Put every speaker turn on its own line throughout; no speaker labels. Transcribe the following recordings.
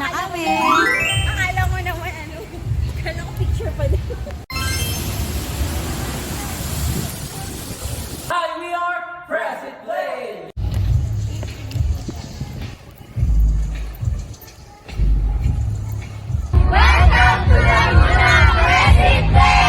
na kami.
Akala mo naman ano, akala ko picture pa din.
Hi, we are Press It Play!
Welcome to the Muna Press It Play!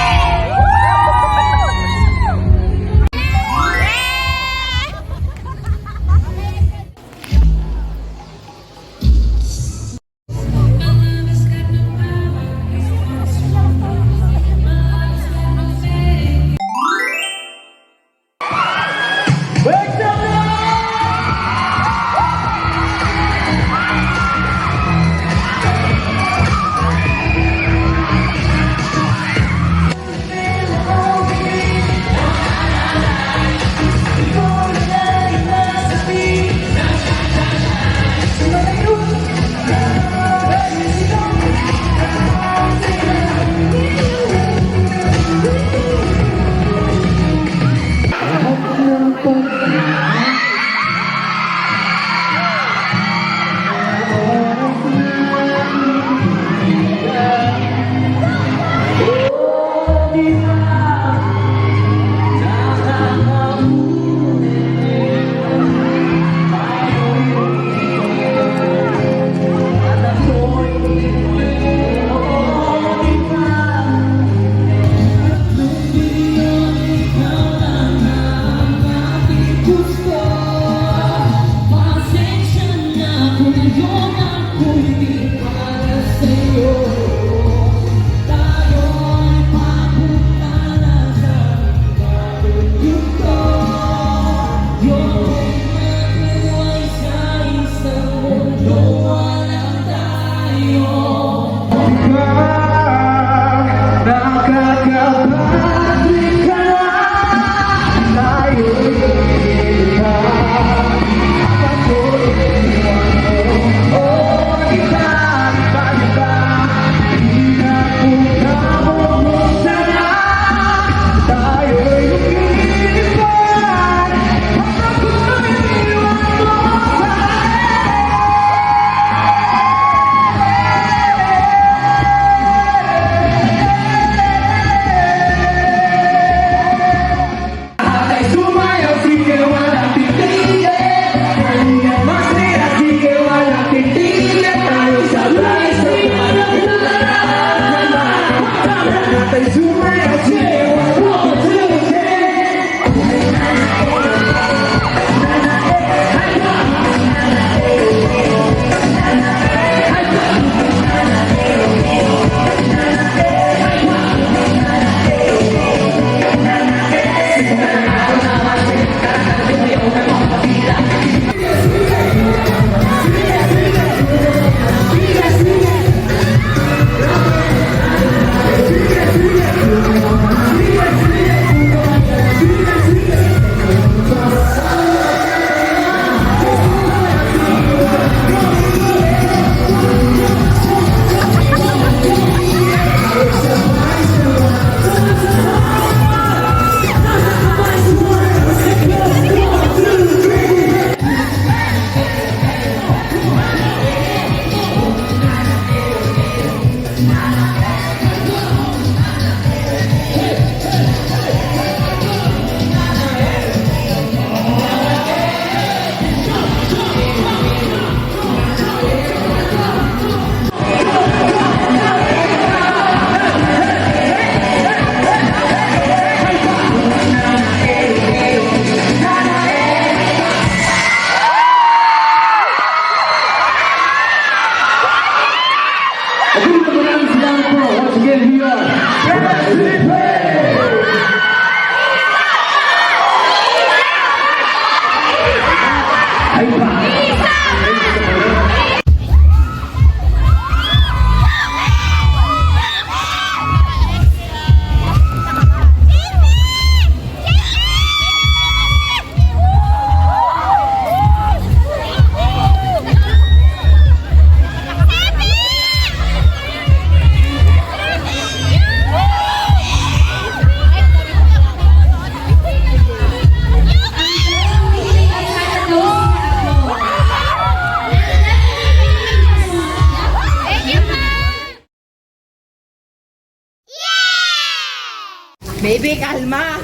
Baby, kalma.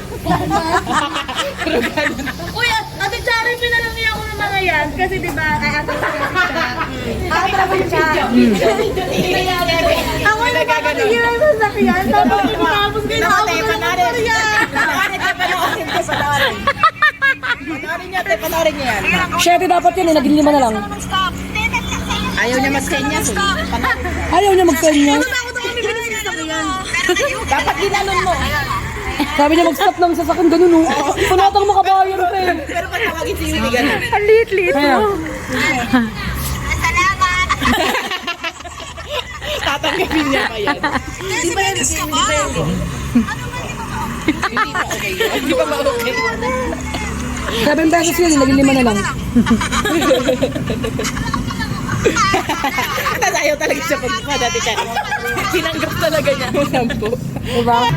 Uy, Ate Chari, pinalangi ako ng mga yan. Kasi diba, atras siya. Ako yung nakakatigilan sa sakyan. Tapos tinapos ko yung ako ng yan.
Panoorin niyo yan.
Siyete dapat yun eh, naging 5 na lang.
Ayaw niya mag-kenya.
Ayaw niya magkanya.
Ako na kami bilis sa sakyan.
Dapat ginanon mo.
Sabi niya mag-stop ng sasakyan, ganun o. Panatang makabayan pa eh.
Pero pag tawagin si Yuli, ganun.
Ang liit-liit mo.
Tatanggapin niya pa yan. Di ba yan? Di ba yan? Hindi pa okay yun. Hindi pa ma-okay.
7 pesos yun, naging 5 na lang.
Tapos ayaw talaga siya pagpadati ka. Tinanggap talaga niya. Sampo.
Diba?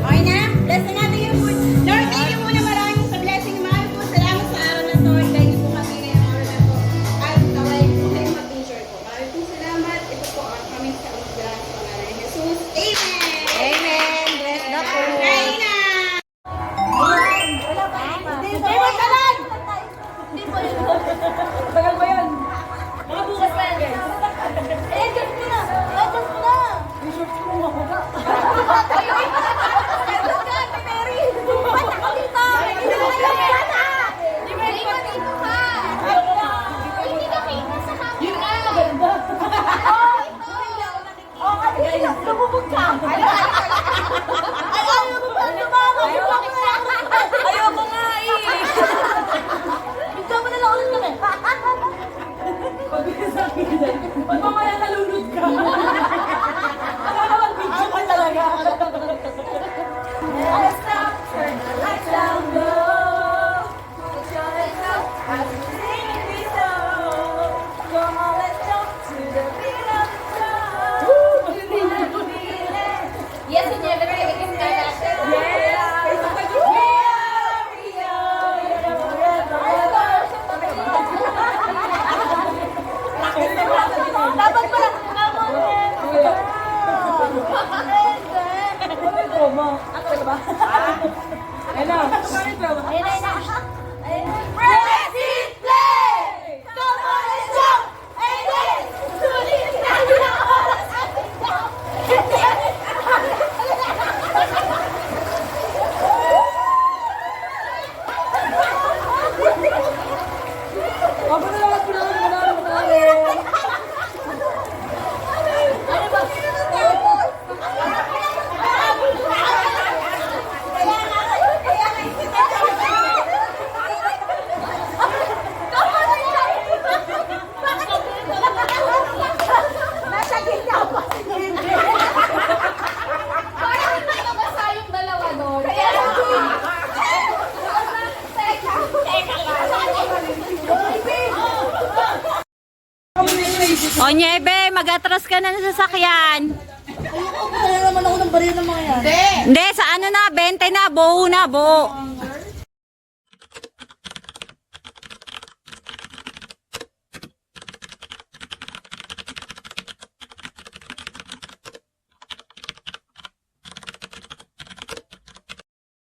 Okay na? Blessing natin yung food. Lord, thank you muna maraming sa blessing. Mahal po. Salamat sa araw na to. Dahil po kami ngayong araw na to. At kaway po kayo mag-teacher po. Maraming po salamat. Ito po ang aming sa umaga sa pangalan ni Jesus. Amen! Amen! Bless na po. Kain na! Hindi po talag! Hindi po yun.
Tagal ba yan?
Mga bukas na yan. Eh, adjust mo na! Adjust mo na! Ayoko nga eh. Bigyan mo na lang ulit kami.
Ba't mamaya nalunod ka? Akala mag-video ka talaga.
Lights down, turn the lights down low. Put your legs up, as we sing and we slow. Come on, let's jump to the beat of the song. Yes, and you're very excited. Dapat pala, come on,
Ayun na.
Press it play! Come on, let's jump! Amen! Sulit na ang oras natin jump!
Ako na lang, pinanalo mo tayo.
Ano ba? Nasa gitna pa. Parang hindi nabasa yung dalawa doon.
O Niebe, mag-atras ka na sa sasakyan.
Ayoko, kaya naman ako ng baril ng mga yan.
Hindi, sa ano na, 20 na, buo na, buo.